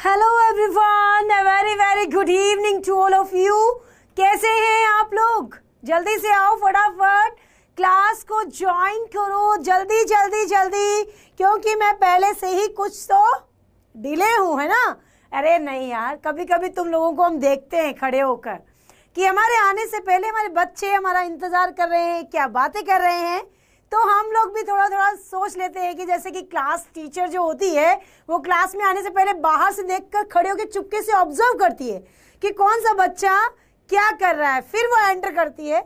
Hello everyone, very very good evening to all of you. कैसे हैं आप लोग? जल्दी से आओ, फटाफट क्लास को ज्वाइन करो, जल्दी जल्दी जल्दी, क्योंकि मैं पहले से ही कुछ तो डिले हूँ, है ना। अरे नहीं यार, कभी कभी तुम लोगों को हम देखते हैं खड़े होकर कि हमारे आने से पहले हमारे बच्चे हमारा इंतजार कर रहे हैं, क्या बातें कर रहे हैं, तो हम लोग भी थोड़ा थोड़ा सोच लेते हैं कि जैसे कि क्लास टीचर जो होती है वो क्लास में आने से पहले बाहर से देखकर खड़े होकर चुपके से ऑब्जर्व करती है कि कौन सा बच्चा क्या कर रहा है, फिर वो एंटर करती है।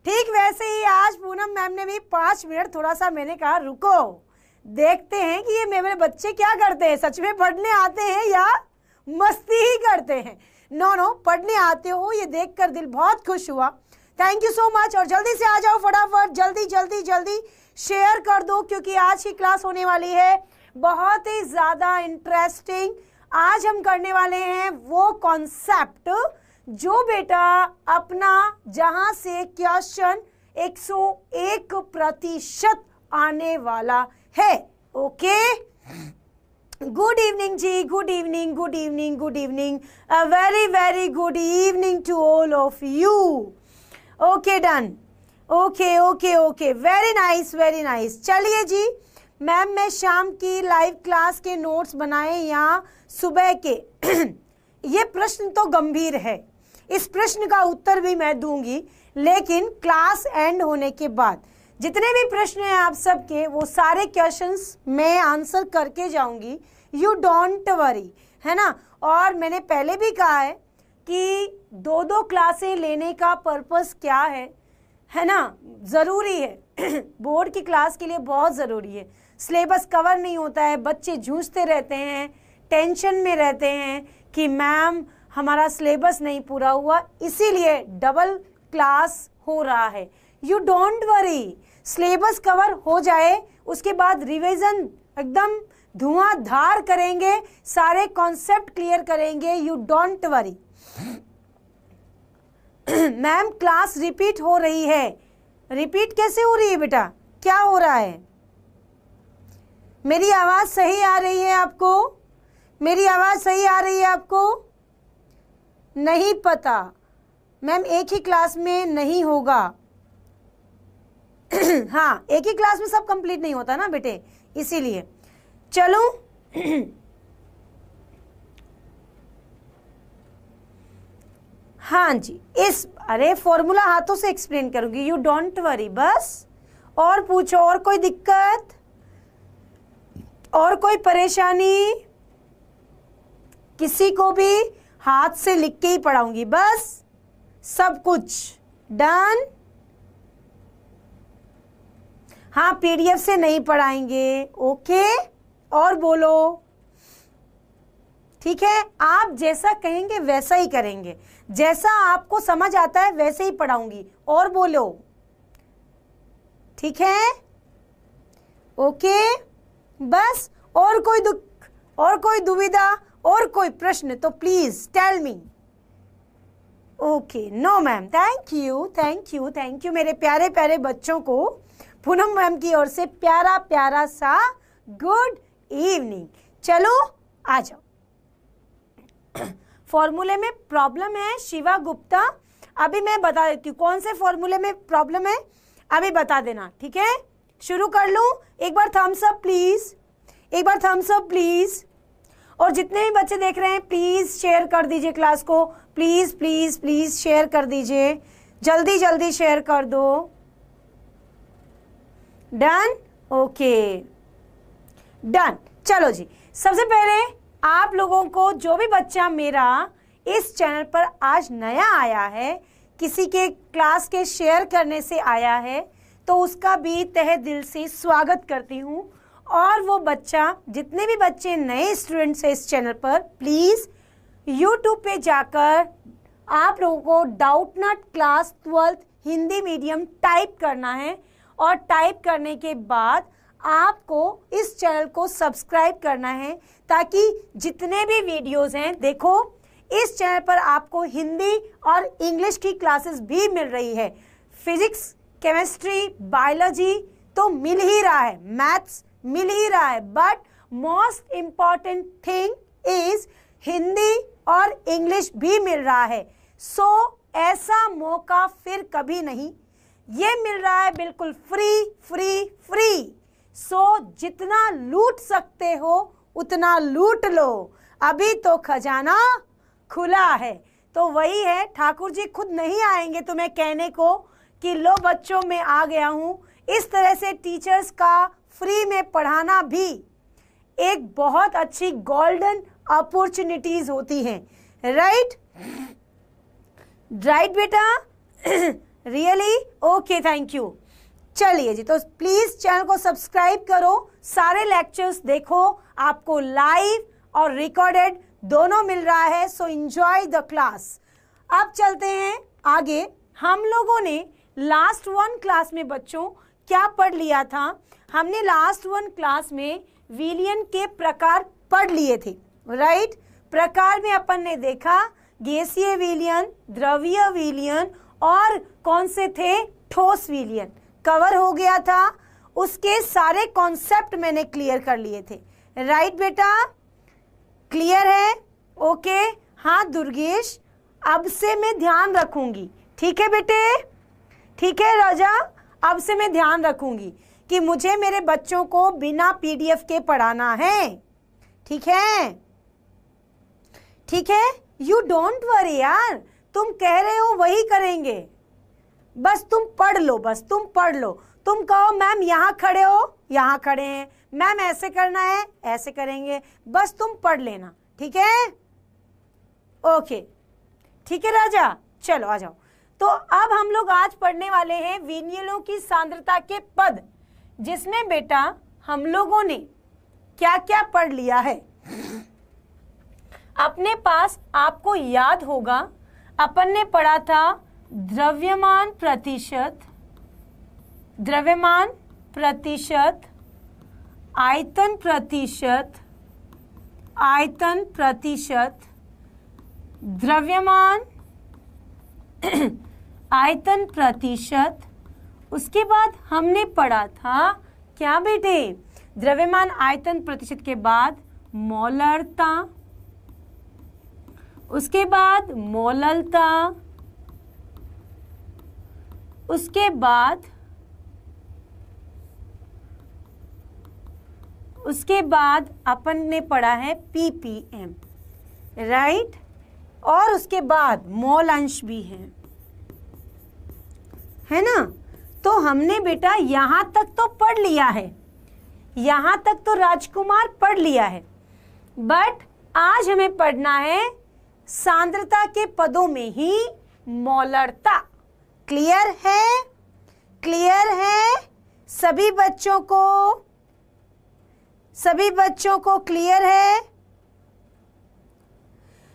ठीक वैसे ही आज पूनम मैम ने भी 5 मिनट थोड़ा सा मैंने कहा रुको, देखते हैं कि ये मेरे बच्चे क्या करते हैं, सच में पढ़ने आते हैं या मस्ती ही करते हैं। नो, पढ़ने आते हो, ये देखकर दिल बहुत खुश हुआ। Thank you so much. और जल्दी से आ जाओ, फटाफट जल्दी जल्दी जल्दी शेयर कर दो, क्योंकि आज की क्लास होने वाली है बहुत ही ज़्यादा इंटरेस्टिंग। आज हम करने वाले हैं वो कॉन्सेप्ट जो बेटा अपना जहां से क्वेश्चन 101% आने वाला है। ओके, गुड इवनिंग जी, good evening, good evening, good evening, a very very good evening to all of you. Okay, done. Okay okay okay, very nice very nice. चलिए जी, मैम मैं शाम की लाइव क्लास के नोट्स बनाए या सुबह के ये प्रश्न तो गंभीर है, इस प्रश्न का उत्तर भी मैं दूंगी, लेकिन क्लास एंड होने के बाद जितने भी प्रश्न हैं आप सबके, वो सारे क्वेश्चंस मैं आंसर करके जाऊंगी। यू डोंट वरी, है ना। और मैंने पहले भी कहा है कि 2-2 क्लासें लेने का पर्पस क्या है ना, ज़रूरी है बोर्ड की क्लास के लिए बहुत ज़रूरी है। सिलेबस कवर नहीं होता है, बच्चे जूझते रहते हैं, टेंशन में रहते हैं कि मैम हमारा सिलेबस नहीं पूरा हुआ, इसीलिए डबल क्लास हो रहा है। You don't worry, syllabus cover हो जाए उसके बाद रिवीजन एकदम धुआंधार करेंगे, सारे कॉन्सेप्ट क्लियर करेंगे। You don't worry. Ma'am class repeat हो रही है। रिपीट कैसे हो रही है बेटा, क्या हो रहा है? मेरी आवाज़ सही आ रही है आपको? मेरी आवाज़ सही आ रही है आपको? नहीं पता मैम, एक ही क्लास में नहीं होगा। हाँ, एक ही क्लास में सब कंप्लीट नहीं होता ना बेटे, इसीलिए। चलो हाँ जी, अरे फॉर्मूला हाथों से एक्सप्लेन करूंगी, यू डोंट वरी बस। और पूछो, और कोई दिक्कत, और कोई परेशानी? किसी को भी हाथ से लिख के ही पढ़ाऊंगी बस, सब कुछ डन। हाँ, पीडीएफ से नहीं पढ़ाएंगे। ओके, और बोलो। ठीक है, आप जैसा कहेंगे वैसा ही करेंगे, जैसा आपको समझ आता है वैसे ही पढ़ाऊंगी। और बोलो, ठीक है? ओके, बस। और कोई दुख, और कोई दुविधा, और कोई प्रश्न तो please tell me. Okay, no ma'am, thank you thank you thank you मेरे प्यारे प्यारे बच्चों को पूनम मैम की ओर से प्यारा प्यारा सा गुड इवनिंग। चलो आ जाओ। फॉर्मूले में प्रॉब्लम है शिवा गुप्ता, अभी मैं बता देती हूँ कौन से फॉर्मूले में प्रॉब्लम है, अभी बता देना, ठीक है? शुरू कर लूँ? एक बार थम्स अप प्लीज, एक बार थम्स अप प्लीज। और जितने भी बच्चे देख रहे हैं प्लीज शेयर कर दीजिए क्लास को, प्लीज प्लीज प्लीज शेयर कर दीजिए, जल्दी जल्दी शेयर कर दो। डन? Okay, done. चलो जी, सबसे पहले आप लोगों को, जो भी बच्चा मेरा इस चैनल पर आज नया आया है, किसी के क्लास के शेयर करने से आया है, तो उसका भी तहे दिल से स्वागत करती हूँ। और वो बच्चा, जितने भी बच्चे नए स्टूडेंट्स हैं इस चैनल पर, प्लीज़ यूट्यूब पे जाकर आप लोगों को Doubtnut class 12th Hindi medium type करना है, और टाइप करने के बाद आपको इस चैनल को सब्सक्राइब करना है, ताकि जितने भी वीडियोस हैं, देखो इस चैनल पर आपको हिंदी और इंग्लिश की क्लासेस भी मिल रही है। फिजिक्स, केमिस्ट्री, बायोलॉजी तो मिल ही रहा है, मैथ्स मिल ही रहा है, but most important thing is Hindi और इंग्लिश भी मिल रहा है। सो ऐसा मौका फिर कभी नहीं, ये मिल रहा है बिल्कुल फ्री फ्री फ्री। सो जितना लूट सकते हो उतना लूट लो, अभी तो खजाना खुला है। तो वही है, ठाकुर जी खुद नहीं आएंगे तुम्हें कहने को कि लो बच्चों मैं आ गया हूँ। इस तरह से टीचर्स का फ्री में पढ़ाना भी एक बहुत अच्छी गोल्डन अपॉर्चुनिटीज होती हैं। राइट राइट बेटा, रियली ओके, थैंक यू। चलिए जी, तो प्लीज चैनल को सब्सक्राइब करो, सारे लेक्चर्स देखो, आपको लाइव और रिकॉर्डेड दोनों मिल रहा है। So enjoy the class. अब चलते हैं आगे। हम लोगों ने लास्ट वन क्लास में बच्चों क्या पढ़ लिया था? हमने लास्ट वन क्लास में विलयन के प्रकार पढ़ लिए थे। राइट, प्रकार में अपन ने देखा गैसीय विलयन, द्रवीय विलयन और कौन से थे? ठोस विलयन कवर हो गया था। उसके सारे कॉन्सेप्ट मैंने क्लियर कर लिए थे। राइट बेटा, क्लियर है? ओके। हाँ दुर्गेश, अब से मैं ध्यान रखूंगी। ठीक है बेटे, ठीक है राजा, अब से मैं ध्यान रखूंगी कि मुझे मेरे बच्चों को बिना पीडीएफ के पढ़ाना है। ठीक है, ठीक है। यू डोंट वरी यार, तुम कह रहे हो वही करेंगे, बस तुम पढ़ लो, बस तुम पढ़ लो। तुम कहो मैम यहाँ खड़े हो, यहाँ खड़े हैं, मैम ऐसे करना है, ऐसे करेंगे, बस तुम पढ़ लेना। ठीक है, ओके, ठीक है राजा, चलो आ जाओ। तो अब हम लोग आज पढ़ने वाले हैं विलयनों की सांद्रता के पद, जिसमें बेटा हम लोगों ने क्या क्या पढ़ लिया है। अपने पास आपको याद होगा अपन ने पढ़ा था द्रव्यमान प्रतिशत, द्रव्यमान प्रतिशत, आयतन प्रतिशत, आयतन प्रतिशत, द्रव्यमान आयतन प्रतिशत। उसके बाद हमने पढ़ा था क्या बेटे? द्रव्यमान आयतन प्रतिशत के बाद मोलरता, उसके बाद मोललता, उसके बाद अपन ने पढ़ा है पीपीएम। राइट, और उसके बाद मोल अंश भी है ना। तो हमने बेटा यहां तक तो पढ़ लिया है, यहां तक तो राजकुमार पढ़ लिया है, बट आज हमें पढ़ना है सांद्रता के पदों में ही मोलरता। क्लियर है? क्लियर है सभी बच्चों को? सभी बच्चों को क्लियर है?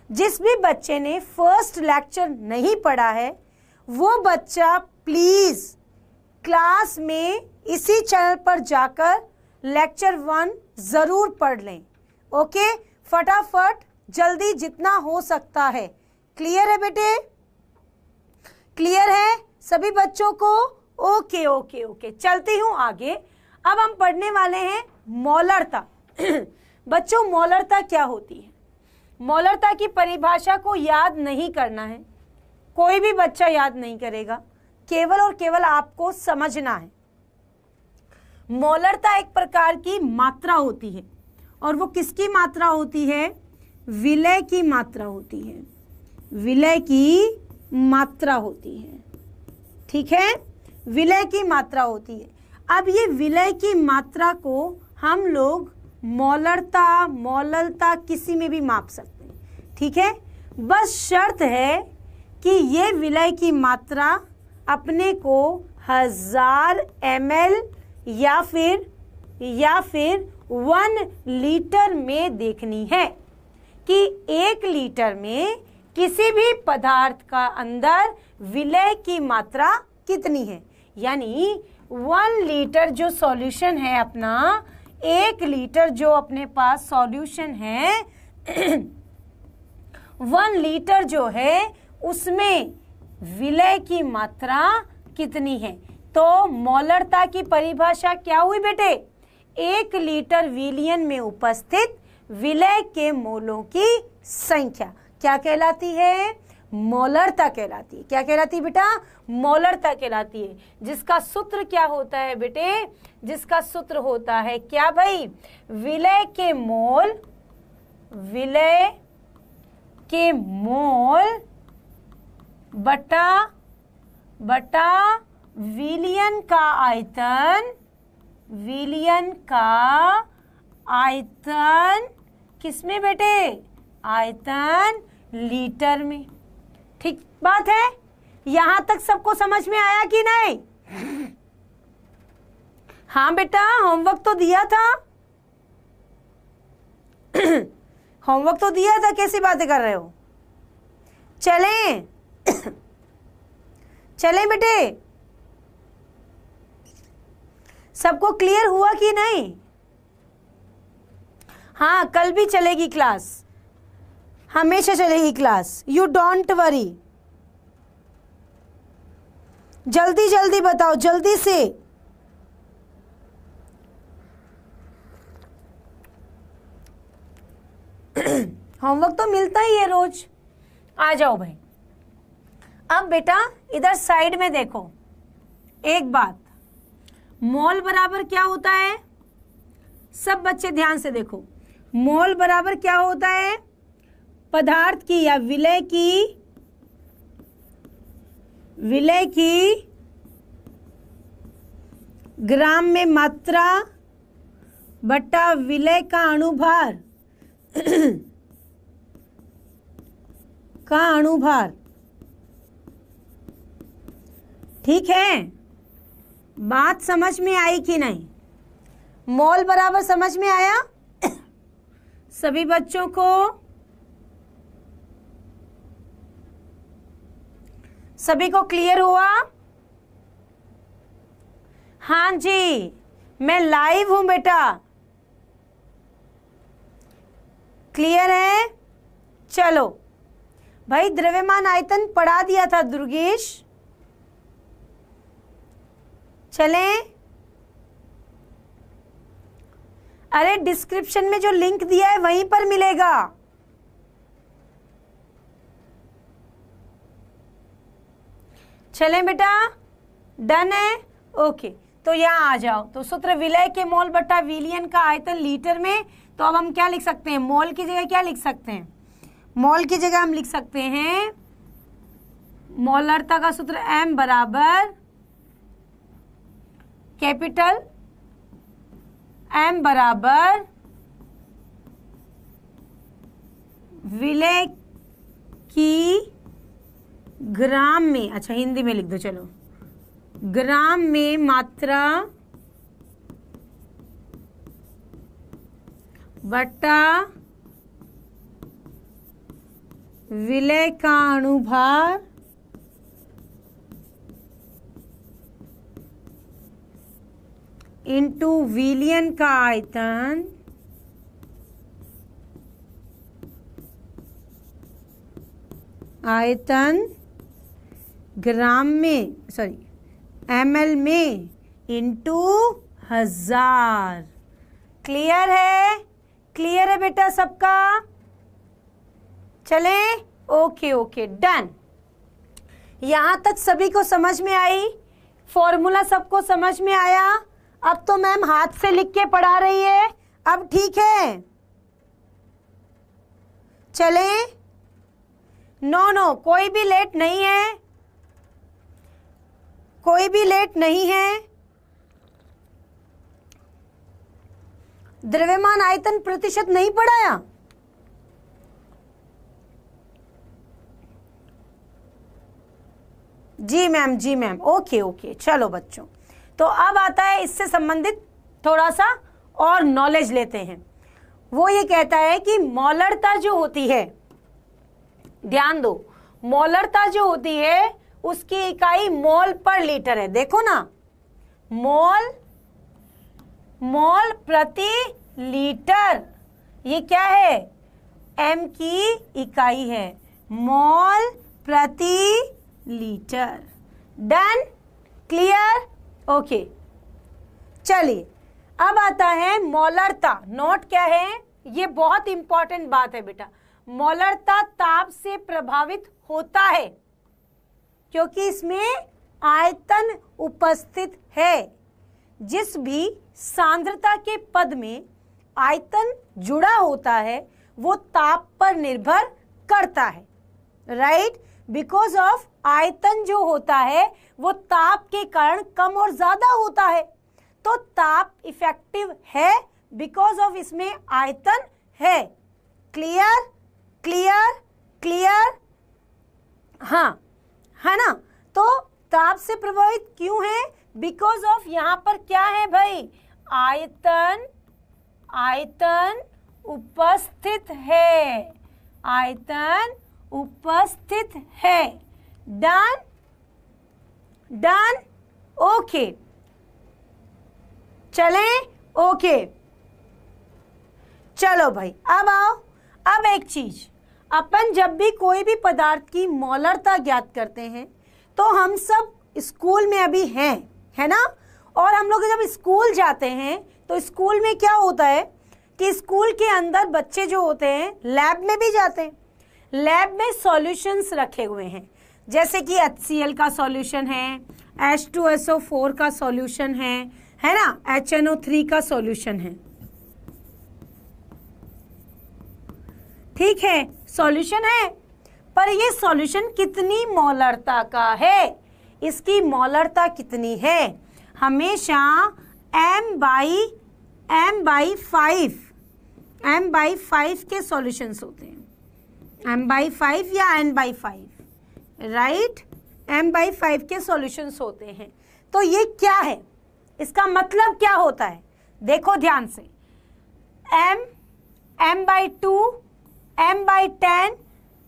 जिस भी बच्चे ने फर्स्ट लेक्चर नहीं पढ़ा है वो बच्चा प्लीज क्लास में इसी चैनल पर जाकर लेक्चर 1 जरूर पढ़ लें। ओके, फटाफट जल्दी जितना हो सकता है। क्लियर है बेटे? क्लियर है सभी बच्चों को? ओके ओके ओके, चलती हूं आगे। अब हम पढ़ने वाले हैं मोलरता। बच्चों मोलरता क्या होती है? मोलरता की परिभाषा को याद नहीं करना है, कोई भी बच्चा याद नहीं करेगा, केवल और केवल आपको समझना है। मोलरता एक प्रकार की मात्रा होती है, और वो किसकी मात्रा होती है? विलय की मात्रा होती है, विलय की मात्रा होती है। ठीक है, विलय की मात्रा होती है। अब ये विलय की मात्रा को हम लोग मोलरता, मोललता किसी में भी माप सकते हैं। ठीक है, बस शर्त है कि ये विलय की मात्रा अपने को 1000 ml या फिर 1 लीटर में देखनी है कि 1 लीटर में किसी भी पदार्थ का अंदर विलय की मात्रा कितनी है। यानी 1 लीटर जो सॉल्यूशन है अपना, 1 लीटर जो अपने पास सॉल्यूशन है 1 लीटर जो है उसमें विलय की मात्रा कितनी है। तो मोलरता की परिभाषा क्या हुई बेटे? 1 लीटर विलयन में उपस्थित विलय के मोलों की संख्या क्या कहलाती है? मोलरता कहलाती है। क्या कहलाती है बेटा? मोलरता कहलाती है, जिसका सूत्र क्या होता है बेटे? जिसका सूत्र होता है क्या भाई? विलय के मोल, विलय के मोल बटा विलियन का आयतन, विलियन का आयतन किसमें बेटे? आयतन लीटर में। ठीक बात है? यहां तक सबको समझ में आया कि नहीं? हाँ बेटा, होमवर्क तो दिया था। होमवर्क तो दिया था, कैसी बातें कर रहे हो? चलें चलें बेटे, सबको क्लियर हुआ कि नहीं? हाँ, कल भी चलेगी क्लास, हमेशा चलेगी क्लास, यू डोंट वरी। जल्दी जल्दी बताओ, जल्दी से। होमवर्क तो मिलता ही है रोज। आ जाओ भाई। अब बेटा इधर साइड में देखो, एक बात, मोल बराबर क्या होता है? सब बच्चे ध्यान से देखो, मोल बराबर क्या होता है? पदार्थ की या विलय की ग्राम में मात्रा बटा विलय का अणुभार का अणुभार। ठीक है, बात समझ में आई कि नहीं? मोल बराबर समझ में आया सभी बच्चों को? सभी को क्लियर हुआ? हाँ जी, मैं लाइव हूं बेटा। क्लियर है? चलो भाई, द्रव्यमान आयतन पढ़ा दिया था दुर्गेश। चलें? अरे डिस्क्रिप्शन में जो लिंक दिया है वहीं पर मिलेगा। चलें बेटा, डन है? ओके, तो यहाँ आ जाओ। तो सूत्र विलय के मोल बटा विलियन का आयतन लीटर में। तो अब हम क्या लिख सकते हैं? मोल की जगह क्या लिख सकते हैं? मोल की जगह हम लिख सकते हैं मोलरता का सूत्र M बराबर कैपिटल M बराबर विलय की ग्राम में, अच्छा हिंदी में लिख दो, चलो, ग्राम में मात्रा बटा विलय का अणुभार इंटू विलियन का आयतन ग्राम में, सॉरी ml में इंटू 1000। क्लियर है? क्लियर है बेटा सबका? चले? Okay okay, done. यहां तक सभी को समझ में आई? फॉर्मूला सबको समझ में आया? अब तो मैम हाथ से लिख के पढ़ा रही है, अब ठीक है? चले? नो, कोई भी लेट नहीं है, कोई भी लेट नहीं है। द्रव्यमान आयतन प्रतिशत नहीं पढ़ाया? जी मैम, जी मैम, ओके ओके। चलो बच्चों, तो अब आता है इससे संबंधित थोड़ा सा और नॉलेज लेते हैं। वो ये कहता है कि मोलरता जो होती है, ध्यान दो, मोलरता जो होती है उसकी इकाई मोल पर लीटर है। देखो ना, मोल प्रति लीटर, ये क्या है? एम की इकाई है, मोल प्रति लीटर। डन? क्लियर? ओके, चलिए अब आता है मोलरता। नोट क्या है? ये बहुत इंपॉर्टेंट बात है बेटा। मोलरता ताप से प्रभावित होता है क्योंकि इसमें आयतन उपस्थित है। जिस भी सांद्रता के पद में आयतन जुड़ा होता है वो ताप पर निर्भर करता है, राइट। बिकॉज ऑफ आयतन जो होता है वो ताप के कारण कम और ज्यादा होता है, तो ताप इफेक्टिव है बिकॉज ऑफ इसमें आयतन है। क्लियर क्लियर क्लियर, हाँ है ना। तो ताप से प्रभावित क्यों है? बिकॉज ऑफ यहां पर क्या है भाई, आयतन, आयतन उपस्थित है, आयतन उपस्थित है। डन डन, ओके चलें, ओके चलो भाई अब आओ। अब एक चीज, अपन जब भी कोई भी पदार्थ की मोलरता ज्ञात करते हैं तो हम सब स्कूल में अभी हैं, है ना। और हम लोग जब स्कूल जाते हैं तो स्कूल में क्या होता है कि स्कूल के अंदर बच्चे जो होते हैं लैब में भी जाते हैं। लैब में सॉल्यूशंस रखे हुए हैं, जैसे कि HCl का सॉल्यूशन है, H2SO4 का सॉल्यूशन है ना, HNO3 का सॉल्यूशन है। ठीक है, सॉल्यूशन है, पर ये सॉल्यूशन कितनी मोलरता का है, इसकी मोलरता कितनी है? हमेशा M/5 के सॉल्यूशंस होते हैं, M/5 या N/5, राइट। M/5 के सॉल्यूशंस होते हैं। तो ये क्या है, इसका मतलब क्या होता है? देखो ध्यान से, M/2, M/10,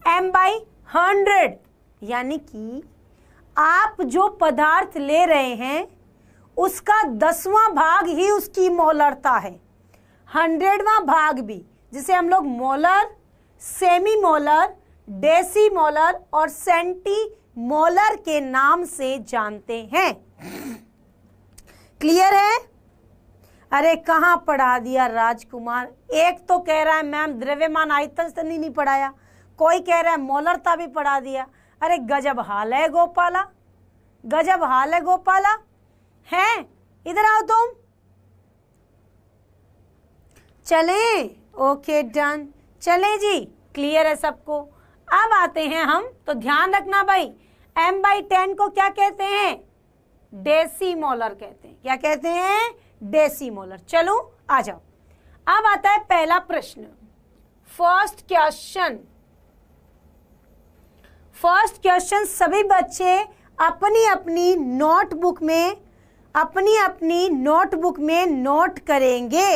M/100, यानी कि आप जो पदार्थ ले रहे हैं उसका 10वां भाग ही उसकी मोलरता है, 100वां भाग भी, जिसे हम लोग molar, semi molar, deci molar और सेंटी मोलर के नाम से जानते हैं। क्लियर है? अरे कहाँ पढ़ा दिया राजकुमार, एक तो कह रहा है मैम द्रव्यमान आयतन से नहीं पढ़ाया, कोई कह रहा है मोलरता भी पढ़ा दिया। अरे गजब हाल है गोपाला, गजब हाल है गोपाला, हैं? इधर आओ तुम, चलें, ओके डन, चलें जी, क्लियर है सबको। अब आते हैं हम, तो ध्यान रखना भाई, M/10 को क्या कहते हैं? डेसी मोलर कहते हैं। क्या कहते हैं? Deci molar. चलो आ जाओ, अब आता है पहला प्रश्न, फर्स्ट क्वेश्चन। फर्स्ट क्वेश्चन सभी बच्चे अपनी अपनी नोटबुक में नोट करेंगे।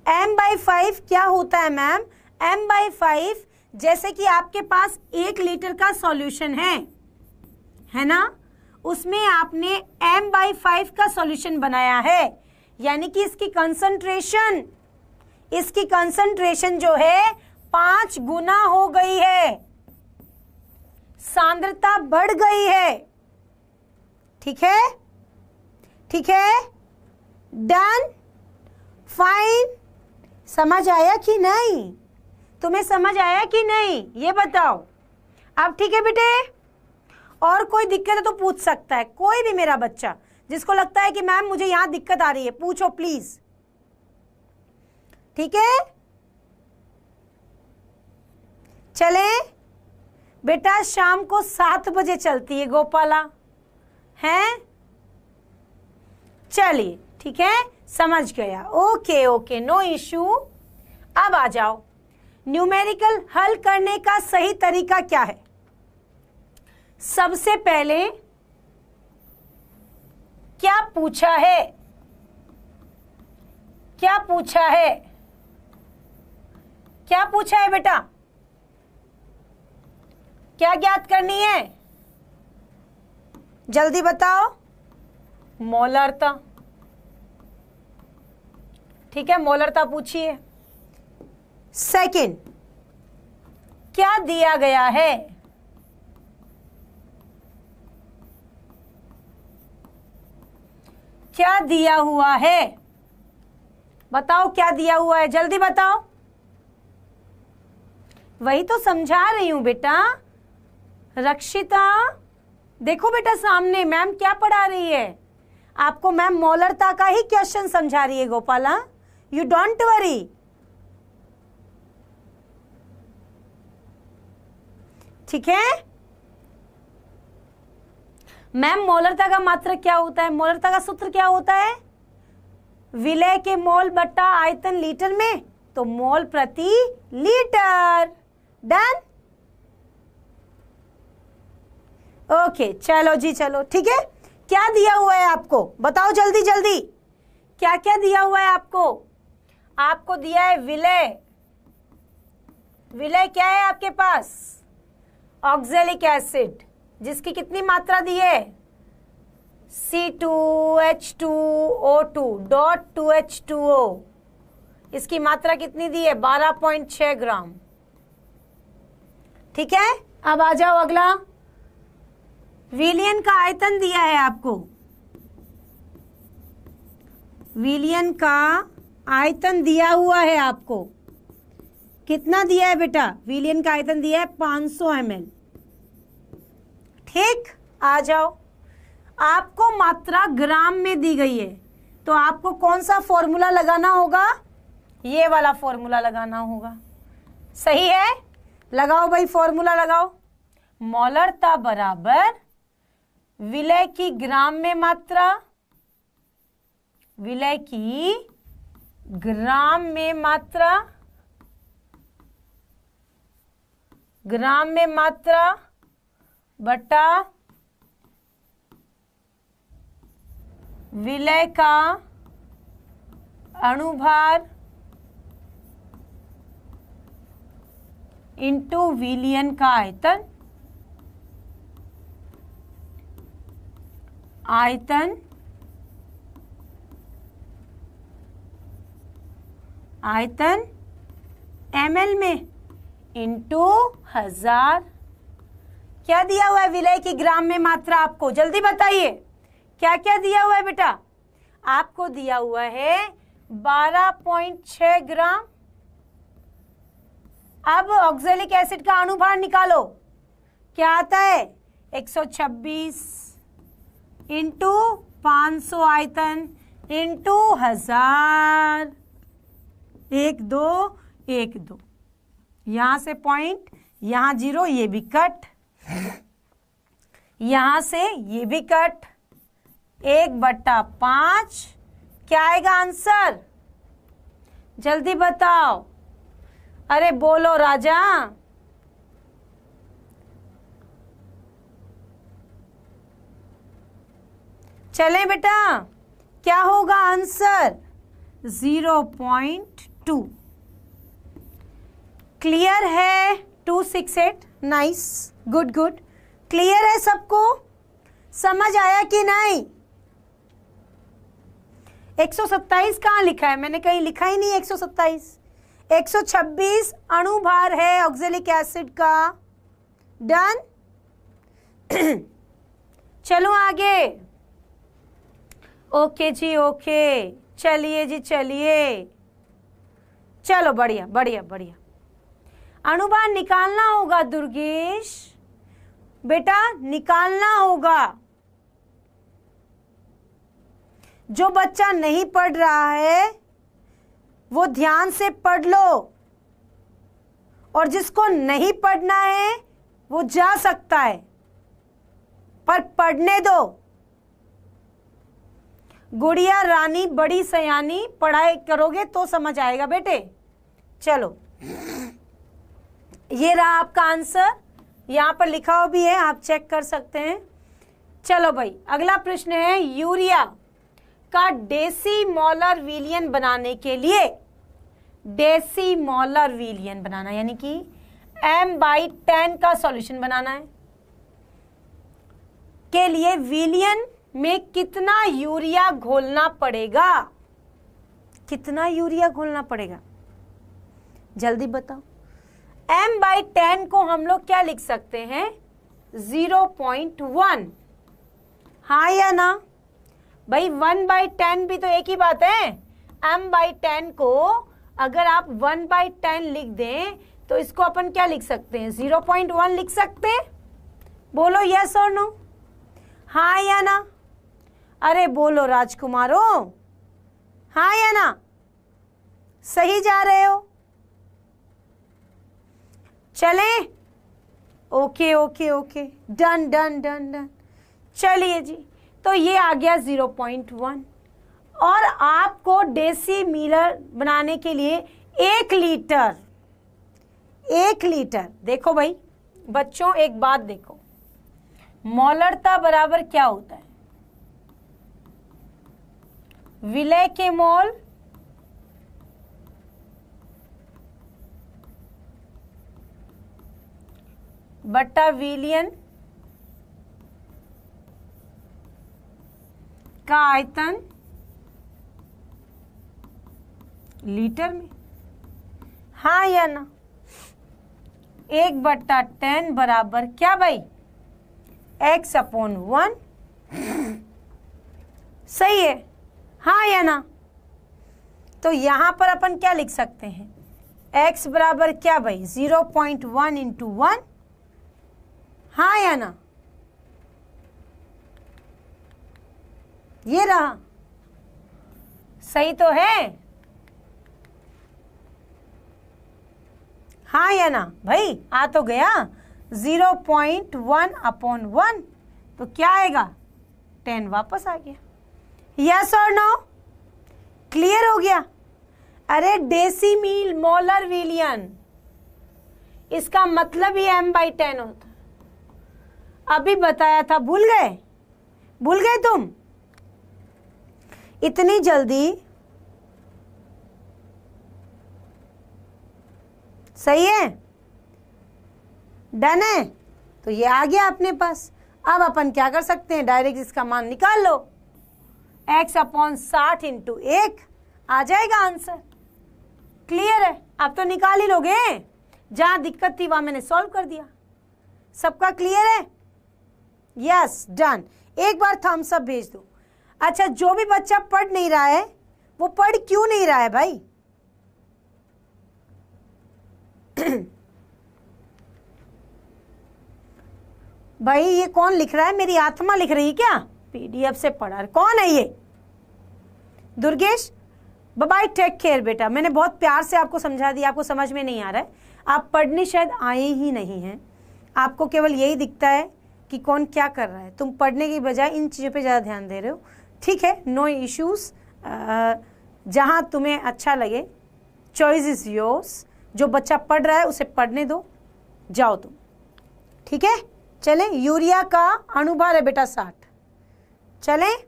M/5 क्या होता है मैम? M/5 जैसे कि आपके पास 1 लीटर का सॉल्यूशन है ना, उसमें आपने M/5 का सॉल्यूशन बनाया है, यानी कि इसकी कंसंट्रेशन जो है 5 गुना हो गई है, सांद्रता बढ़ गई है। ठीक है, ठीक है, डन, फाइन। समझ आया कि नहीं? तुम्हें समझ आया कि नहीं ये बताओ। अब ठीक है बेटे, और कोई दिक्कत है तो पूछ सकता है, कोई भी मेरा बच्चा जिसको लगता है कि मैम मुझे यहां दिक्कत आ रही है, पूछो प्लीज। ठीक है, चले बेटा, शाम को 7 बजे चलती है गोपाला, हैं? चलिए ठीक है, समझ गया, ओके ओके, नो इशू। अब आ जाओ, न्यूमेरिकल हल करने का सही तरीका क्या है? सबसे पहले क्या पूछा है? क्या पूछा है? क्या पूछा है बेटा? क्या ज्ञात करनी है? जल्दी बताओ। मोलरता। ठीक है, मोलरता पूछिए। सेकंड, क्या दिया गया है? क्या दिया हुआ है? बताओ क्या दिया हुआ है, जल्दी बताओ। वही तो समझा रही हूं बेटा। रक्षिता देखो बेटा सामने मैम क्या पढ़ा रही है आपको। मैम मोलरता का ही क्वेश्चन समझा रही है गोपाला, यू डोंट वरी। ठीक है मैम, मोलरता का मात्रक क्या होता है? मोलरता का सूत्र क्या होता है? विलय के मोल बट्टा आयतन लीटर में, तो मोल प्रति लीटर। डन। ओके चलो जी चलो, ठीक है। क्या दिया हुआ है आपको बताओ जल्दी जल्दी, क्या क्या दिया हुआ है आपको? आपको दिया है विलय। विलय क्या है आपके पास? ऑक्जेलिक एसिड, जिसकी कितनी मात्रा दी है? C2H2O2 dot 2H2O। इसकी मात्रा कितनी दी है? 12.6 ग्राम। ठीक है, अब आ जाओ अगला। विलयन का आयतन दिया है आपको। विलयन का आयतन दिया हुआ है आपको। कितना दिया है बेटा? विलयन का आयतन दिया है 500 ml। ठीक, आ जाओ। आपको मात्रा ग्राम में दी गई है, तो आपको कौन सा फॉर्मूला लगाना होगा? ये वाला फॉर्मूला लगाना होगा। सही है, लगाओ भाई फॉर्मूला लगाओ। मोलरता बराबर विलय की ग्राम में मात्रा, विलय की ग्राम में मात्रा, ग्राम में मात्रा बटा विलय का अणुभार इंटू विलयन का आयतन, आयतन आयतन ml में इंटू 1000। क्या दिया हुआ है विलय की ग्राम में मात्रा आपको? जल्दी बताइए क्या क्या दिया हुआ है बेटा? आपको दिया हुआ है 12.6 ग्राम। अब ऑक्जेलिक एसिड का अणुभार निकालो। क्या आता है? 126 इंटू 500 आयतन इंटू 1000। 1 2 1 2, यहां से पॉइंट, यहां 0, ये भी कट, यहां से ये भी कट। 1/5 क्या आएगा आंसर? जल्दी बताओ। अरे बोलो राजा। चलें बेटा, क्या होगा आंसर? 0.2। क्लियर है? 268। Nice, good good. क्लियर है सबको? समझ आया कि नहीं? 127 कहाँ लिखा है? मैंने कहीं लिखा ही नहीं 127। 126 अणुभार है ऑक्जेलिक एसिड का। डन। चलो आगे। ओके जी ओके, चलिए जी चलिए। चलो बढ़िया बढ़िया बढ़िया। अणुभार निकालना होगा दुर्गेश बेटा, निकालना होगा। जो बच्चा नहीं पढ़ रहा है वो ध्यान से पढ़ लो, और जिसको नहीं पढ़ना है वो जा सकता है, पर पढ़ने दो। गुड़िया रानी बड़ी सयानी, पढ़ाई करोगे तो समझ आएगा बेटे। चलो, ये रहा आपका आंसर, यहां पर लिखा हुआ भी है, आप चेक कर सकते हैं। चलो भाई, अगला प्रश्न है यूरिया का डेसीमोलर विलयन बनाने के लिए, डेसीमोलर विलयन बनाना यानी कि m/10 का सॉल्यूशन बनाना है, के लिए विलयन में कितना यूरिया घोलना पड़ेगा? कितना यूरिया घोलना पड़ेगा? जल्दी बताओ। m/10 को हम लोग क्या लिख सकते हैं? 0.1। हाँ या ना भाई? 1/10 भी तो एक ही बात है। m/10 को अगर आप 1/10 लिख दें तो इसको अपन क्या लिख सकते हैं, 0.1 लिख सकते हैं। बोलो यस और नो, हाँ या ना। अरे बोलो राजकुमारो, हाँ या ना, सही जा रहे हो? चलें? Okay okay okay, done done done done. चलिए जी, तो ये आ गया 0.1। और आपको डेसीमीटर बनाने के लिए 1 लीटर, 1 लीटर, देखो भाई बच्चों एक बात देखो, मोलरता बराबर क्या होता है, विलय के मोल बट्टा विलियन का आयतन लीटर में, हाँ या ना। 1/10 बराबर क्या भाई, x/1। सही है, हाँ या ना। तो यहां पर अपन क्या लिख सकते हैं, x बराबर क्या भाई, 0.1 × 1, हाँ या ना। ये रहा, सही तो है, हाँ या ना भाई, आ तो गया 0.1/1, तो क्या आएगा, 10 वापस आ गया। यस और नो, क्लियर हो गया। अरे डेसीमील मोलर विलियन, इसका मतलब ही m/10 होता, अभी बताया था, भूल गए, भूल गए तुम इतनी जल्दी? सही है, डन है। तो ये आ गया अपने पास। अब अपन क्या कर सकते हैं, डायरेक्ट इसका मान निकाल लो, x/60 × 1 आ जाएगा आंसर। क्लियर है, अब तो निकाल ही लोगे, जहां दिक्कत थी वहां मैंने सॉल्व कर दिया। सबका क्लियर है? Yes, done. एक बार थम्स अप भेज दो। अच्छा, जो भी बच्चा पढ़ नहीं रहा है वो पढ़ क्यों नहीं रहा है भाई? भाई ये कौन लिख रहा है, मेरी आत्मा लिख रही है क्या? पीडीएफ से पढ़ा, कौन है ये? दुर्गेश, बाय, टेक केयर बेटा। मैंने बहुत प्यार से आपको समझा दिया, आपको समझ में नहीं आ रहा है, आप पढ़ने शायद आए ही नहीं हैं, आपको केवल यही दिखता है कि कौन क्या कर रहा है। तुम पढ़ने की बजाय इन चीज़ों पे ज़्यादा ध्यान दे रहे हो। ठीक है, नो इश्यूज़, जहाँ तुम्हें अच्छा लगे, चॉइस इज़ योर्स। जो बच्चा पढ़ रहा है उसे पढ़ने दो, जाओ तुम। ठीक है, चलें। यूरिया का अणुभार है बेटा 60। चलें,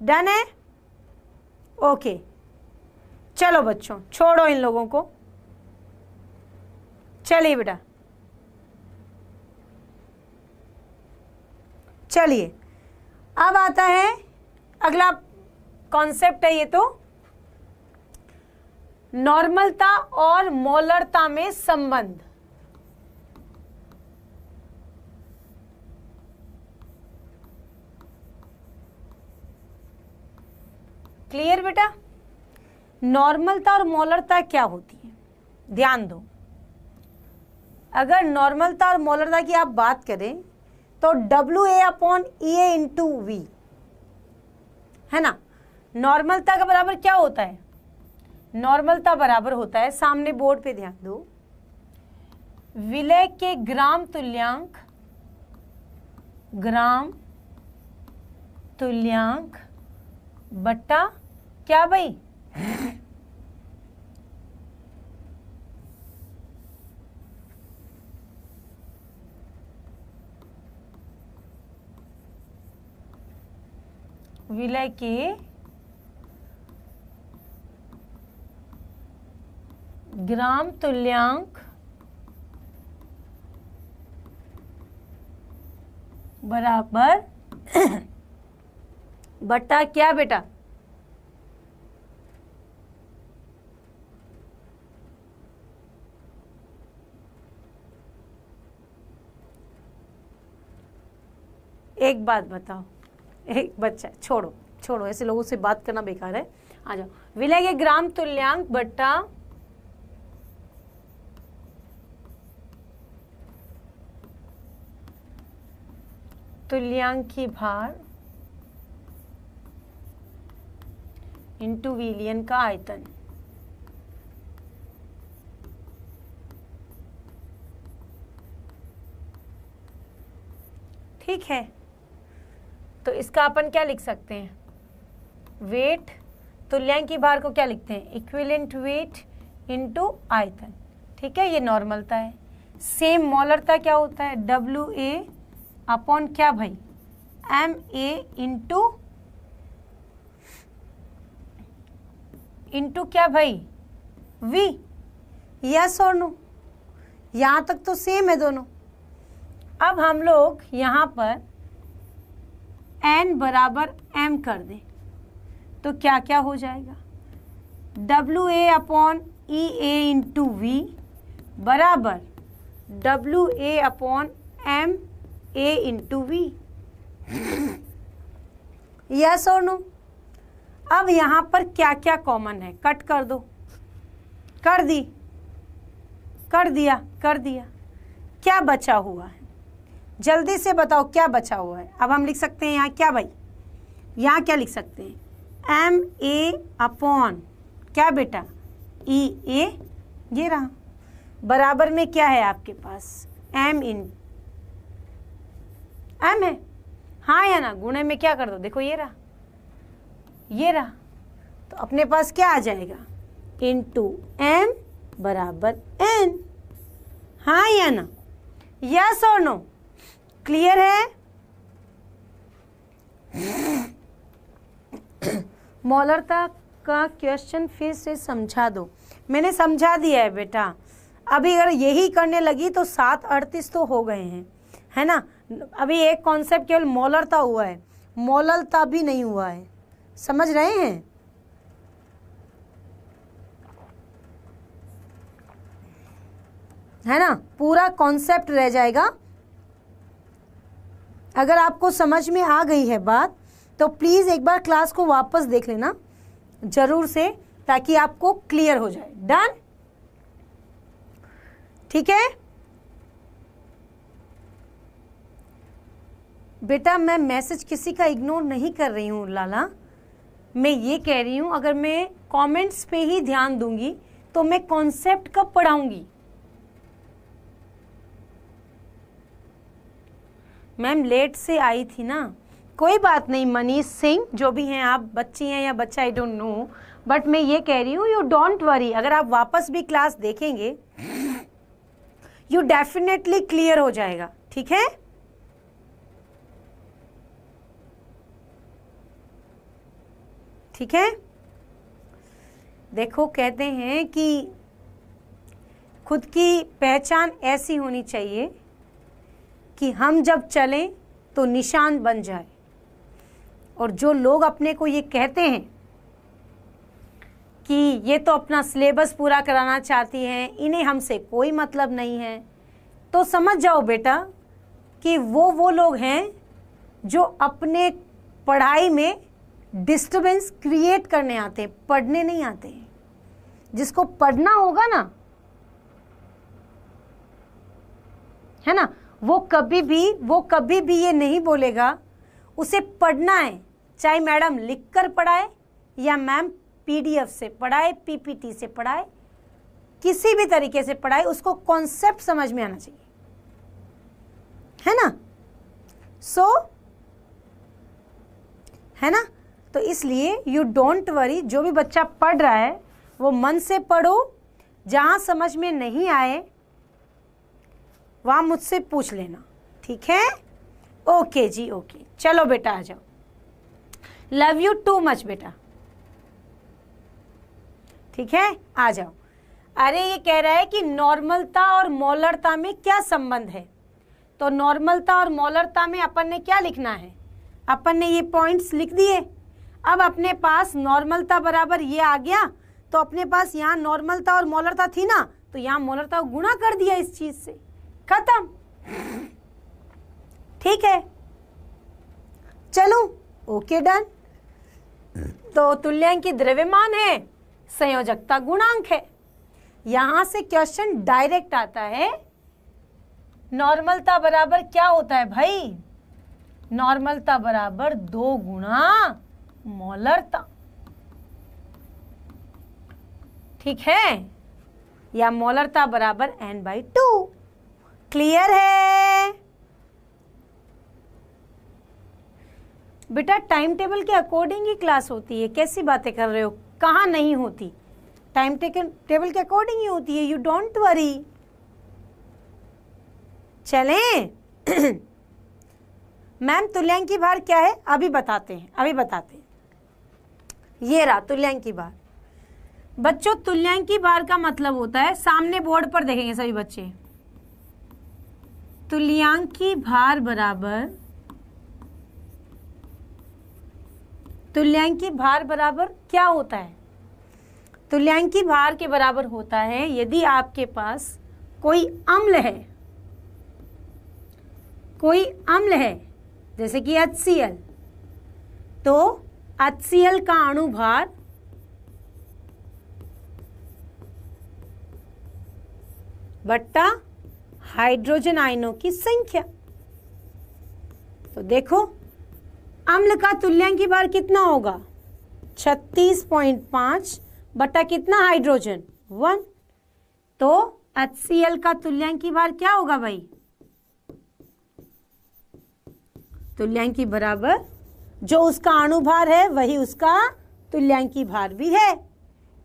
डन है? ओके, चलो बच्चों, छोड़ो इन लोगों को, चलिए बेटा, चलिए। अब आता है अगला कॉन्सेप्ट है, ये तो नॉर्मलता और मोलरता में संबंध। क्लियर बेटा? नॉर्मलता और मोलरता क्या होती है, ध्यान दो। अगर नॉर्मलता और मोलरता की आप बात करें तो WA/EA × V है ना। नॉर्मलता का बराबर क्या होता है, नॉर्मलता बराबर होता है, सामने बोर्ड पे ध्यान दो, विलय के ग्राम तुल्यांक, ग्राम तुल्यांक बट्टा क्या भाई, विलय के ग्राम तुल्यांक बराबर बट्टा क्या बेटा, एक बात बताओ, एक बच्चा, छोड़ो छोड़ो, ऐसे लोगों से बात करना बेकार है, आ जाओ। विलय के ग्राम तुल्यांक बट्टा तुल्यांकी भार इंटू विलयन का आयतन। ठीक है, तो इसका अपन क्या लिख सकते हैं, वेट, तुल्यांकी भार को क्या लिखते हैं, इक्विवेलेंट वेट इंटू आयतन। ठीक है, ये नॉर्मलता है। सेम मोलरता क्या होता है, WA अपॉन क्या भाई, MA इंटू क्या भाई, V। यस और नो, यहाँ तक तो सेम है दोनों। अब हम लोग यहाँ पर N बराबर M कर दें तो क्या क्या हो जाएगा, WA upon EA into V बराबर WA upon MA into V। Yes और नो। अब यहाँ पर क्या क्या कॉमन है, कट कर दो, कर दिया। क्या बचा हुआ है, जल्दी से बताओ क्या बचा हुआ है। अब हम लिख सकते हैं यहाँ क्या भाई, यहाँ क्या लिख सकते हैं, MA अपॉन क्या बेटा, EA, ये रहा, बराबर में क्या है आपके पास, M है, हाँ या ना, गुणे में क्या कर दो, देखो ये रहा, तो अपने पास क्या आ जाएगा, इंटू M बराबर N। हाँ या ना, यस और नो, क्लियर है। मोलरता का क्वेश्चन फिर से समझा दो। मैंने समझा दिया है बेटा, अभी अगर यही करने लगी तो 7:38 तो हो गए हैं, है ना। अभी एक कॉन्सेप्ट केवल मोलरता हुआ है, मोललता भी नहीं हुआ है, समझ रहे हैं। है ना, पूरा कॉन्सेप्ट रह जाएगा। अगर आपको समझ में आ गई है बात तो प्लीज़ एक बार क्लास को वापस देख लेना जरूर से, ताकि आपको क्लियर हो जाए। डन, ठीक है बेटा। मैं मैसेज किसी का इग्नोर नहीं कर रही हूँ लाला, मैं ये कह रही हूँ अगर मैं कमेंट्स पे ही ध्यान दूंगी तो मैं कॉन्सेप्ट कब पढ़ाऊंगी। मैम लेट से आई थी ना, कोई बात नहीं मनीष सिंह, जो भी हैं आप, बच्ची हैं या बच्चा आई डोंट नो, बट मैं ये कह रही हूँ यू डोंट वरी, अगर आप वापस भी क्लास देखेंगे यू डेफिनेटली क्लियर हो जाएगा। ठीक है, ठीक है। देखो कहते हैं कि खुद की पहचान ऐसी होनी चाहिए कि हम जब चलें तो निशान बन जाए, और जो लोग अपने को ये कहते हैं कि ये तो अपना सिलेबस पूरा कराना चाहती हैं, इन्हें हमसे कोई मतलब नहीं है, तो समझ जाओ बेटा कि वो लोग हैं जो अपने पढ़ाई में डिस्टरबेंस क्रिएट करने आते हैं, पढ़ने नहीं आते हैं। जिसको पढ़ना होगा ना, है ना, वो कभी भी ये नहीं बोलेगा उसे पढ़ना है, चाहे मैडम लिख कर पढ़ाए या मैम PDF से पढ़ाए, PPT से पढ़ाए, किसी भी तरीके से पढ़ाए, उसको कॉन्सेप्ट समझ में आना चाहिए, है ना। है ना, तो इसलिए यू डोंट वरी, जो भी बच्चा पढ़ रहा है वो मन से पढ़ो, जहां समझ में नहीं आए वहां मुझसे पूछ लेना। ठीक है, ओके जी, ओके, चलो बेटा आ जाओ। लव यू टू मच बेटा। ठीक है, आ जाओ। अरे ये कह रहा है कि नॉर्मलता और मोलरता में क्या संबंध है, तो नॉर्मलता और मोलरता में अपन ने क्या लिखना है, अपन ने ये पॉइंट्स लिख दिए। अब अपने पास नॉर्मलता बराबर ये आ गया, तो अपने पास यहाँ नॉर्मलता और मोलरता थी ना, तो यहाँ मोलरता को गुणा कर दिया इस चीज से, खत्म। ठीक है, चलो ओके डन। तो तुल्यांकी द्रव्यमान है, संयोजकता गुणांक है। यहां से क्वेश्चन डायरेक्ट आता है, नॉर्मलता बराबर क्या होता है भाई, नॉर्मलता बराबर 2 गुना मोलरता, ठीक है, या मोलरता बराबर n/2। क्लियर है बेटा? टाइम टेबल के अकॉर्डिंग ही क्लास होती है, कैसी बातें कर रहे हो? कहाँ नहीं होती? टाइम टेबल के अकॉर्डिंग ही होती है, यू डोंट वरी। चलें मैम तुल्यांकी भार क्या है? अभी बताते हैं। ये रहा तुल्यांकी भार। बच्चों तुल्यांकी भार का मतलब होता है, सामने बोर्ड पर देखेंगे सभी बच्चे, तुल्यांकी भार बराबर क्या होता है? तुल्यांकी भार के बराबर होता है यदि आपके पास कोई अम्ल है जैसे कि HCl, तो HCl का अणुभार बट्टा हाइड्रोजन आयनों की संख्या। तो देखो अम्ल का तुल्यांकी भार कितना होगा? 36.5 बट्टा कितना हाइड्रोजन? 1। तो HCl का तुल्यांकी भार क्या होगा भाई? तुल्यांकी बराबर जो उसका अणुभार है वही उसका तुल्यांकी भार भी है।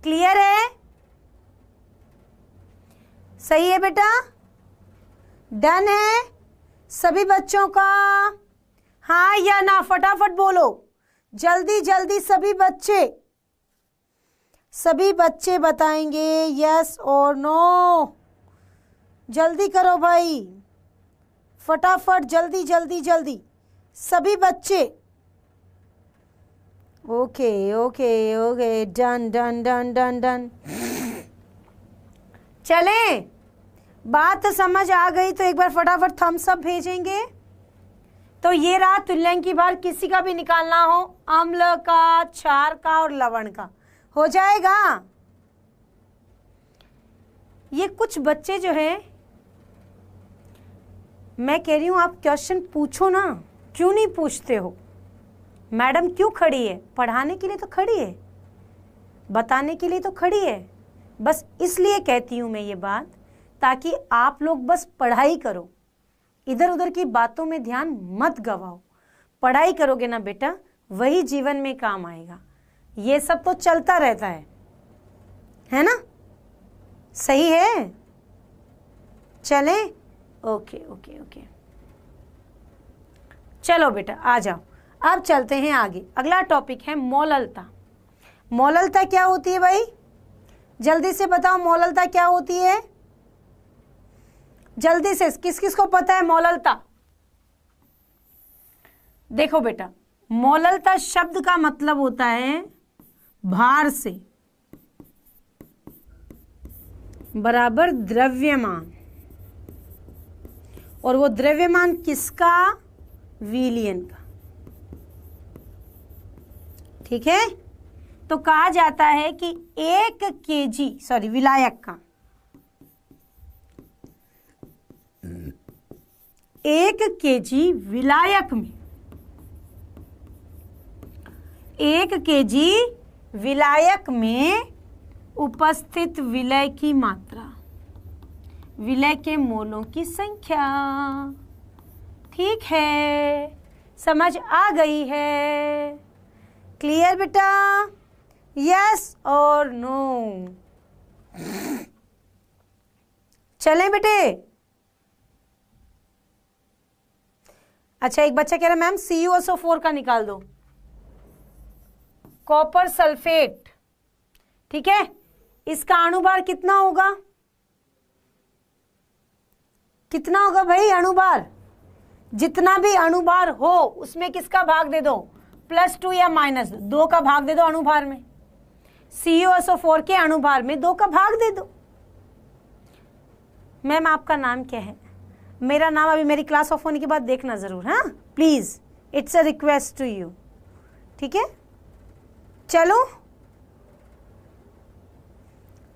क्लियर है? सही है बेटा? डन है सभी बच्चों का? हाँ या ना फटाफट बोलो, जल्दी जल्दी सभी बच्चे बताएंगे यस और नो। जल्दी करो भाई, फटाफट, जल्दी जल्दी जल्दी सभी बच्चे। Okay okay okay, done done done done done. चलें, बात समझ आ गई तो एक बार फटाफट थम्स अप भेजेंगे। तो ये रहा तुल्यांकी भार, किसी का भी निकालना हो, अम्ल का, क्षार का और लवण का, हो जाएगा। ये कुछ बच्चे जो है, मैं कह रही हूं आप क्वेश्चन पूछो ना, क्यों नहीं पूछते हो? मैडम क्यों खड़ी है? पढ़ाने के लिए तो खड़ी है, बताने के लिए तो खड़ी है। बस इसलिए कहती हूं मैं ये बात, ताकि आप लोग बस पढ़ाई करो, इधर उधर की बातों में ध्यान मत गवाओ। पढ़ाई करोगे ना बेटा, वही जीवन में काम आएगा। ये सब तो चलता रहता है ना? सही है? चलें? ओके ओके ओके, चलो बेटा आ जाओ, अब चलते हैं आगे। अगला टॉपिक है मोललता। मोललता क्या होती है भाई? जल्दी से बताओ, मोललता क्या होती है? जल्दी से, किस किस को पता है मोललता? देखो बेटा, मोललता शब्द का मतलब होता है भार से बराबर द्रव्यमान, और वो द्रव्यमान किसका? विलयन का। ठीक है? तो कहा जाता है कि 1 kg विलायक का 1 kg विलायक में 1 kg विलायक में उपस्थित विलय की मात्रा, विलय के मोलों की संख्या। ठीक है, समझ आ गई है? क्लियर बेटा? यस और नो? चलें बेटे? अच्छा, एक बच्चा कह रहा है मैम CuSO4 का निकाल दो, कॉपर सल्फेट। ठीक है, इसका अणुभार कितना होगा? कितना होगा भाई अणुभार? जितना भी अणुभार हो उसमें किसका भाग दे दो? +2 या -2 का भाग दे दो अणुभार में। CuSO4 के अणुभार में 2 का भाग दे दो। मैम आपका नाम क्या है? मेरा नाम अभी मेरी क्लास ऑफ होने के बाद देखना जरूर, हाँ please, it's a request to you. ठीक है, चलो।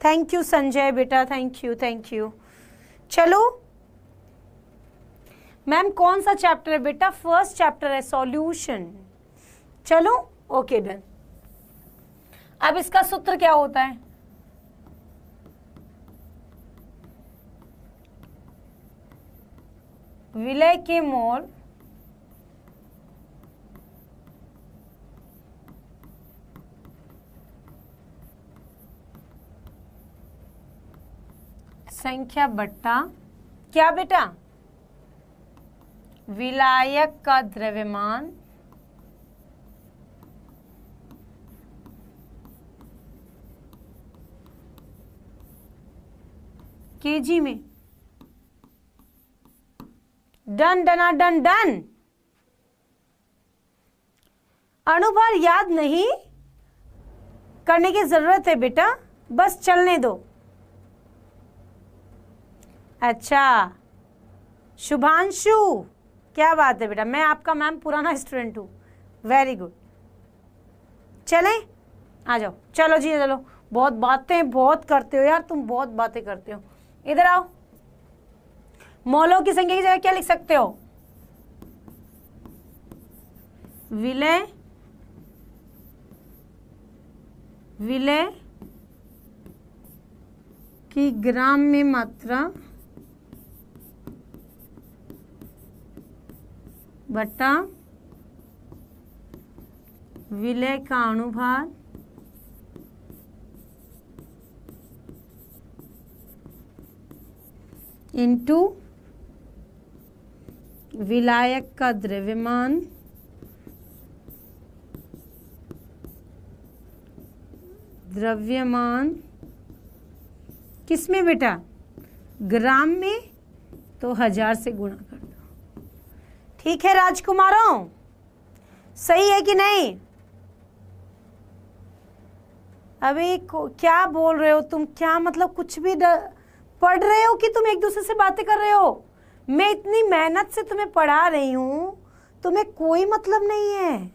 थैंक यू संजय बेटा, थैंक यू। चलो मैम कौन सा चैप्टर है बेटा? फर्स्ट चैप्टर है, सॉल्यूशन। चलो ओके डन। अब इसका सूत्र क्या होता है? विलय के मोल संख्या बट्टा क्या बेटा? विलायक का द्रव्यमान केजी में। डन डना डन डन। अणुभार याद नहीं करने की जरूरत है बेटा, बस चलने दो। अच्छा शुभांशु, क्या बात है बेटा, मैं आपका मैम पुराना स्टूडेंट हूँ। वेरी गुड, चलें आ जाओ। चलो जी चलो, बहुत बातें बहुत करते हो यार तुम, बहुत बातें करते हो। इधर आओ। मोलों की संख्या की जगह क्या लिख सकते हो? विलय विलय की ग्राम में मात्रा बटा विलय का अणुभार इंटू विलायक का द्रव्यमान किस में बेटा? ग्राम में, तो 1000 से गुणा कर दो। ठीक है राजकुमारों, सही है कि नहीं? अभी क्या बोल रहे हो तुम? क्या मतलब कुछ भी पढ़ रहे हो कि तुम एक दूसरे से बातें कर रहे हो? मैं इतनी मेहनत से तुम्हें पढ़ा रही हूं, तुम्हें कोई मतलब नहीं है?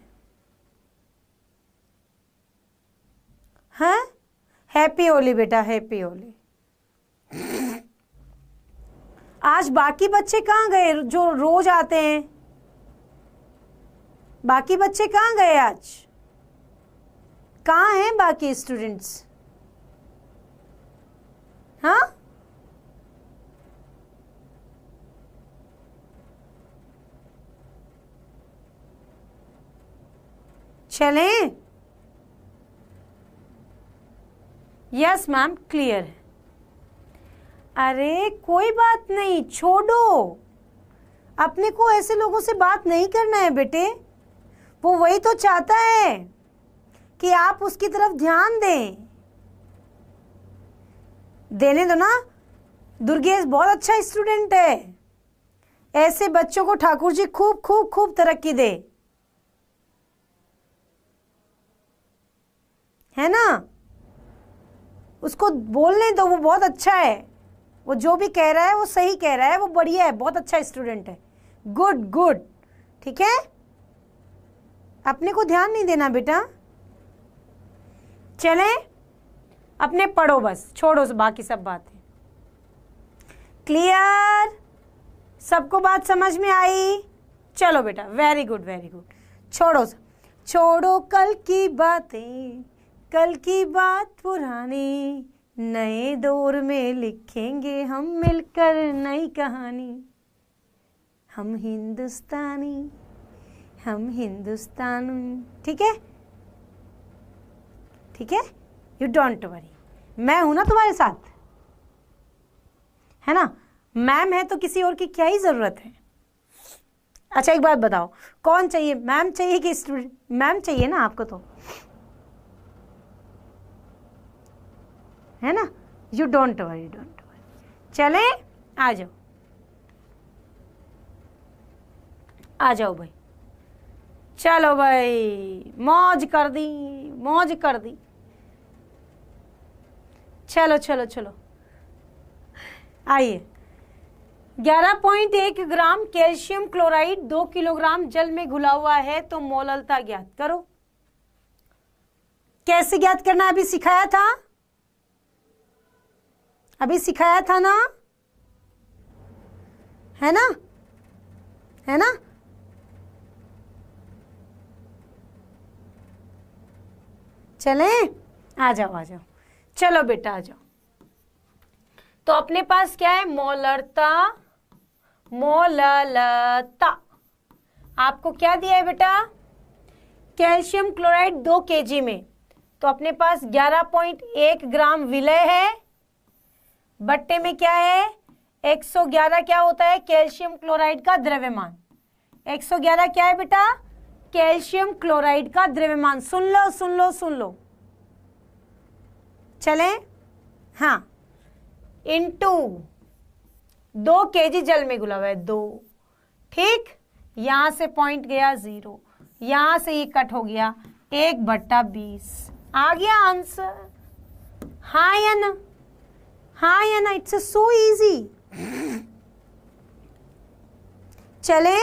हाँ, हैप्पी होली बेटा, हैप्पी होली। आज बाकी बच्चे कहाँ गए जो रोज आते हैं? बाकी बच्चे कहाँ गए आज? कहाँ हैं बाकी स्टूडेंट्स? हाँ, चलें? यस मैम, क्लियर है। अरे कोई बात नहीं, छोड़ो। अपने को ऐसे लोगों से बात नहीं करना है बेटे। वो वही तो चाहता है कि आप उसकी तरफ ध्यान दें। देने दो ना, दुर्गेश बहुत अच्छा स्टूडेंट है। ऐसे बच्चों को ठाकुर जी खूब खूब खूब तरक्की दे, है ना? उसको बोलने दो, वो बहुत अच्छा है। वो जो भी कह रहा है वो सही कह रहा है, वो बढ़िया है, बहुत अच्छा स्टूडेंट है। गुड गुड, ठीक है। अपने को ध्यान नहीं देना बेटा। चले अपने पढ़ो, बस छोड़ो बाकी सब बातें। क्लियर? सबको बात समझ में आई? चलो बेटा, वेरी गुड वेरी गुड। छोड़ो कल की बातें, कल की बात पुरानी, नए दौर में लिखेंगे हम मिलकर नई कहानी। हम हिंदुस्तानी, हम हिंदुस्तानी। ठीक है, ठीक है, यू डोंट वरी, मैं हूं ना तुम्हारे साथ, है ना? मैम है तो किसी और की क्या ही जरूरत है। अच्छा एक बात बताओ, कौन चाहिए? मैम चाहिए कि स्टूडेंट? मैम चाहिए ना आपको, तो है ना? You don't worry, don't worry. चले आ जाओ, आ जाओ भाई। चलो भाई, मौज कर दी, मौज कर दी। चलो चलो चलो, आइए। 11.1 ग्राम कैल्शियम क्लोराइड 2 किलोग्राम जल में घुला हुआ है, तो मोललता ज्ञात करो। कैसे ज्ञात करना अभी सिखाया था, अभी सिखाया था ना, है ना? है ना। चलें, आ जाओ आ जाओ, चलो बेटा आ जाओ। तो अपने पास क्या है, मोलरता, मोललता। आपको क्या दिया है बेटा, कैल्शियम क्लोराइड 2 kg में, तो अपने पास 11.1 ग्राम विलय है, बट्टे में क्या है 111 क्या होता है कैल्शियम क्लोराइड का द्रव्यमान। 111 क्या है बेटा, कैल्शियम क्लोराइड का द्रव्यमान। सुन लो सुन लो सुन लो, चलें, हाँ, इंटू 2 kg जल में घुला हुआ है 2, ठीक, यहां से पॉइंट गया 0, यहां से ये कट हो गया 1/20, आ गया आंसर। हाँ या ना, हाँ या ना, इट्स सो इजी। चले,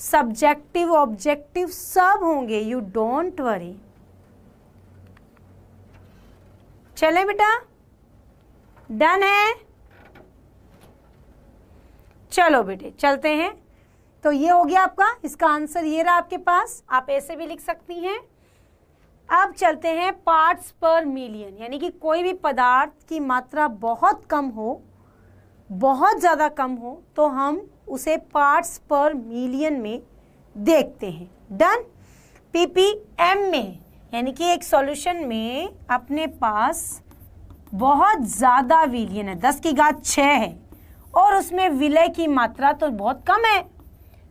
सब्जेक्टिव ऑब्जेक्टिव सब होंगे, यू डोंट वरी। चले बेटा, डन है, चलो बेटे चलते हैं। तो ये हो गया आपका, इसका आंसर ये रहा आपके पास, आप ऐसे भी लिख सकती हैं। अब चलते हैं पार्ट्स पर मिलियन, यानी कि कोई भी पदार्थ की मात्रा बहुत कम हो, बहुत ज़्यादा कम हो, तो हम उसे पार्ट्स पर मिलियन में देखते हैं। डन। ppm में, यानी कि एक सॉल्यूशन में अपने पास बहुत ज़्यादा विलयन है, 10 की घात 6 है, और उसमें विलय की मात्रा तो बहुत कम है,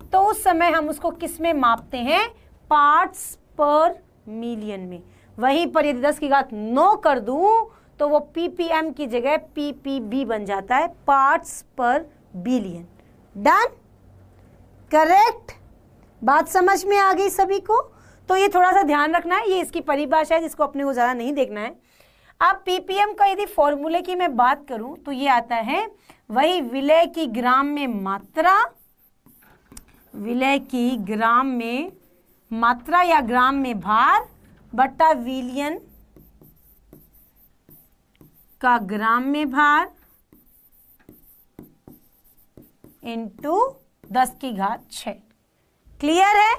तो उस समय हम उसको किस में मापते हैं, पार्ट्स पर मिलियन में। वहीं पर यदि 10 की घात 9 कर दूं तो वो ppm की जगह ppb बन जाता है, पार्ट्स पर बिलियन। Done, correct. बात समझ में आ गई सभी को। तो ये थोड़ा सा ध्यान रखना है, ये इसकी परिभाषा है जिसको अपने को ज़्यादा नहीं देखना है। अब ppm का यदि फॉर्मूले की मैं बात करूं तो ये आता है वही विलय की ग्राम में मात्रा, विलय की ग्राम में मात्रा या ग्राम में भार बट्टा विलयन का ग्राम में भार इंटू 10 की घात 6। क्लियर है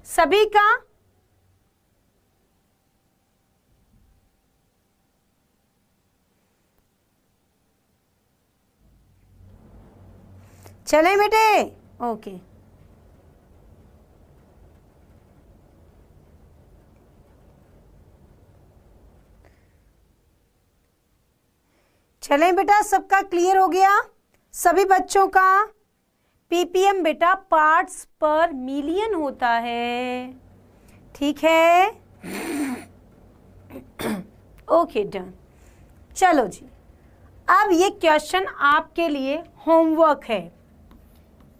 सभी का? चलें बेटे, ओके। चलें बेटा, सबका क्लियर हो गया सभी बच्चों का? ppm बेटा पार्ट्स पर मिलियन होता है, ठीक है? Okay done. चलो जी, अब ये क्वेश्चन आपके लिए होमवर्क है,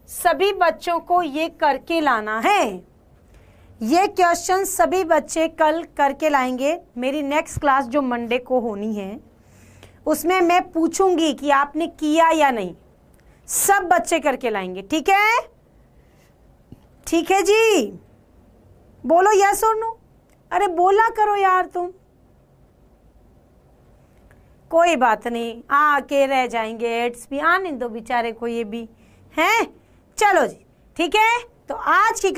सभी बच्चों को ये करके लाना है। ये क्वेश्चन सभी बच्चे कल करके लाएंगे। मेरी नेक्स्ट क्लास जो मंडे को होनी है उसमें मैं पूछूंगी कि आपने किया या नहीं, सब बच्चे करके लाएंगे, ठीक है? ठीक है जी, बोलो यस और नो। अरे बोला करो यार तुम, कोई बात नहीं, आके रह जाएंगे, एड्स भी आने दो बेचारे को, ये भी हैं। चलो जी, ठीक है। तो आज की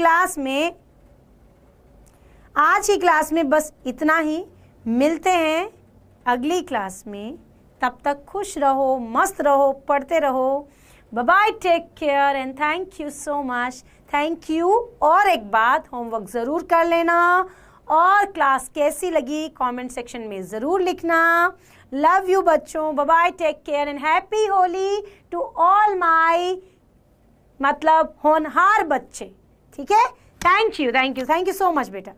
क्लास में बस इतना ही, मिलते हैं अगली क्लास में। तब तक खुश रहो, मस्त रहो, पढ़ते रहो। Bye bye, take care and thank you so much, thank you. और एक बात, होमवर्क ज़रूर कर लेना और क्लास कैसी लगी कमेंट सेक्शन में ज़रूर लिखना। लव यू बच्चों, bye bye, take care and happy Holi to all my मतलब होनहार बच्चे, ठीक है? थैंक यू सो मच बेटा।